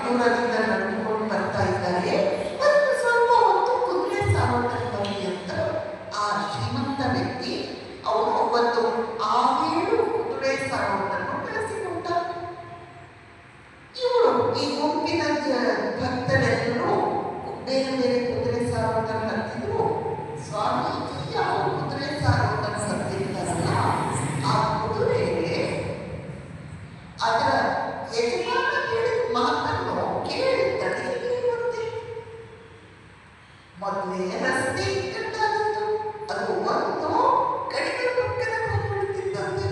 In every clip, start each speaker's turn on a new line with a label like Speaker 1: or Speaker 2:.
Speaker 1: ಬೆಂಗಳೂರಿನಿಂದ ನಡೆದುಕೊಂಡು ಬರ್ತಾ ಇದ್ದಾರೆ. ಮತ್ತು ಸ್ವಲ್ಪ ಹೊತ್ತು ಕುದುರೆ ಸಾರೋಟಕ್ಕೆ ಬನ್ನಿ ಅಂತ ಆ ಶ್ರೀಮಂತ ವ್ಯಕ್ತಿ ಅವನು ಒಂದು 6-7 ಕುದುರೆ ಸಾರೋಟನ್ನು ಕಳಿಸಿಕೊಟ್ಟ. ಇವರು ಈ ಗುಂಪಿನ ಭಕ್ತರೆಲ್ಲರೂ ಬೇರೆ ಬೇರೆ ಕುದುರೆ ಸಾರೋಟನ್ನು ಹತ್ತಿದ್ರು. ಸ್ವಾಮೀಜಿ ಯಾವ ಕುದುರೆ ಸಾರೋಟನ್ನು ಹತ್ತಿರ್ತಾರಲ್ಲ ಆ ಕುದುರೆ ಅದರ ಯಜಮಾನ ಹೇಳಿದ ಮಾತನ್ನು ಕೇಳಿ ತಡೆಯಲಿರುವಂತೆ ಮೊದಲೇ ರಸ್ತೆ ಇಕ್ಕಟ್ಟಾಗಿತ್ತು. ಅದು ಒಂದು ಕಡಿಮೆ ಪಕ್ಕದ ಬಂದ್ಬಿಡ್ತಿದ್ದಂತೆ,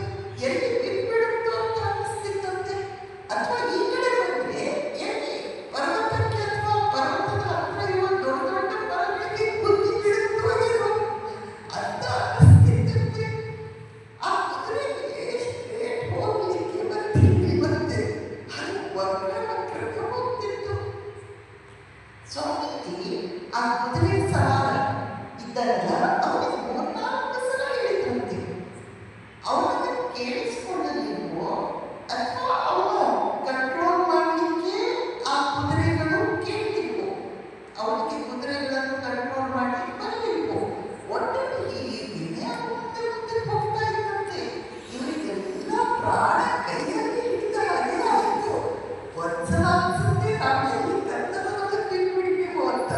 Speaker 1: ಎಲ್ಲಿ ಬಿಟ್ಬಿಡುತ್ತೋ ಅಂತ ಅನಿಸ್ತಿದ್ದಂತೆ. ಅಥವಾ ಈ ಕಡೆ ಬಂದ್ರೆ ಎಲ್ಲಿ ಪರ್ವತಕ್ಕೆ ಅಥವಾ ಪರ್ವತದ ಹತ್ರ ಇರುವ ದೊಡ್ಡ ದೊಡ್ಡ ಮರಗಳಿಗೆ ಬುದ್ಧಿ ಬಿಡುತ್ತೋ ಏನೋ ಅಂತ ಅನಿಸ್ತಿದ್ದಂತೆ. ಆ ಕುದುರೆಗೆ ಸ್ಟ್ರೇಟ್ ಹೋಗ್ಲಿಕ್ಕೆ ಬರ್ತಿರ್ಲಿವಂತೆ, ಅದು ವಕ್ರಕ್ಕೆ ಹೋಗ್ತಿತ್ತು. ಸ್ವಾಮೀಜಿ ಆ ಕುದುರೆ ಸವಾರ ಇದ್ದಾರಲ್ಲ ಅವನಿಗೆ 3-4 ಸಲ ಹೇಳಿದ್ರಂತೆ. ಅವನನ್ನು ಕೇಳಿಸ್ಕೊಳ್ಳಲಿಲ್ವೋ ಅಥವಾ ಅವನು ಕಂಟ್ರೋಲ್ ಮಾಡಲಿಕ್ಕೆ ಆ ಕುದುರೆಗಳು ಕೇಳಿಲ್ವೋ, ಅವನಿಗೆ ಕುದುರೆಗಳನ್ನು ಕಂಟ್ರೋಲ್ ಮಾಡಲಿಕ್ಕೆ ಬರಲಿಲ್ವೋ. ಒಟ್ಟಲ್ಲಿ ಹೀಗೆ ಮುಂದೆ ಮುಂದೆ ಹೋಗ್ತಾ ಇದ್ದಂತೆ. ಇವರಿಗೆಲ್ಲ ಪ್ರಾಣ ಕೈಯಲ್ಲಿ ಹಿಡಿದ ಹಾಗೆ ಆಯಿತು. ಒಂದ್ಸಲ ಅನ್ಸುತ್ತೆ ನಾವು ಎಲ್ಲಿ ಕರ್ತನವನ್ನು ಬಿಟ್ಬಿಡ್ತೀವೋ ಅಂತ.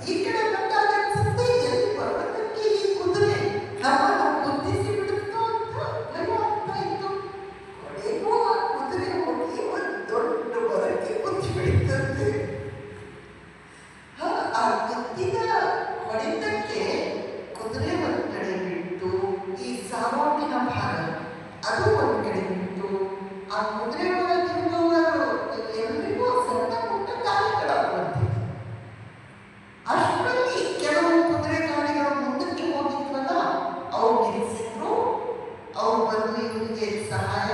Speaker 1: ಈ ಕಡೆ ಬಂದಾಗ ಅನ್ಸುತ್ತೆ ಎಲ್ಲಿ ಪರ್ವತಕ್ಕೆ ಈ ಕುದುರೆ ನಮ್ಮನ್ನು ಗುದ್ದಿಸಿ ಬಿಡುತ್ತೋ ಅಂತ ಭಯ ಆಗ್ತಾ ಇತ್ತು. ಕೊನೆಗೂ ಆ ಕುದುರೆ ಹೋಗಿ ಒಂದು ದೊಡ್ಡ ಮರಕ್ಕೆ ಗುದ್ದಿ ಬಿಡುತ್ತಂತೆ. ಆ ಗುದ್ದಿದ ಹೊಡೆತಕ್ಕೆ ಕುದುರೆ ಒಂದು ಕಡೆ ಬಿಟ್ಟು ಈ ಸಾರೋಟಿನ ಭಾಗ ಅದು ಒಂದು ಕಡೆ ಬಿಟ್ಟು ಆ ಕುದುರೆ ಒಳಗಿರುವವರು ಎಲ್ರಿಗೂ ಸಣ್ಣ ಪುಟ್ಟ ಗಾಯಗಳಾಗುವಂತೆ. ಅಷ್ಟರಲ್ಲಿ ಕೆಲವು ಕುದುರೆ ಗಾಡಿಗಳು ಮುಂದಕ್ಕೆ ಹೋಗಿದ್ವಲ್ಲ ಅವ್ರು ನಿಲ್ಲಿಸಿದ್ರು. ಅವ್ರು ಬಂದು ಇವರಿಗೆ ಸಹಾಯ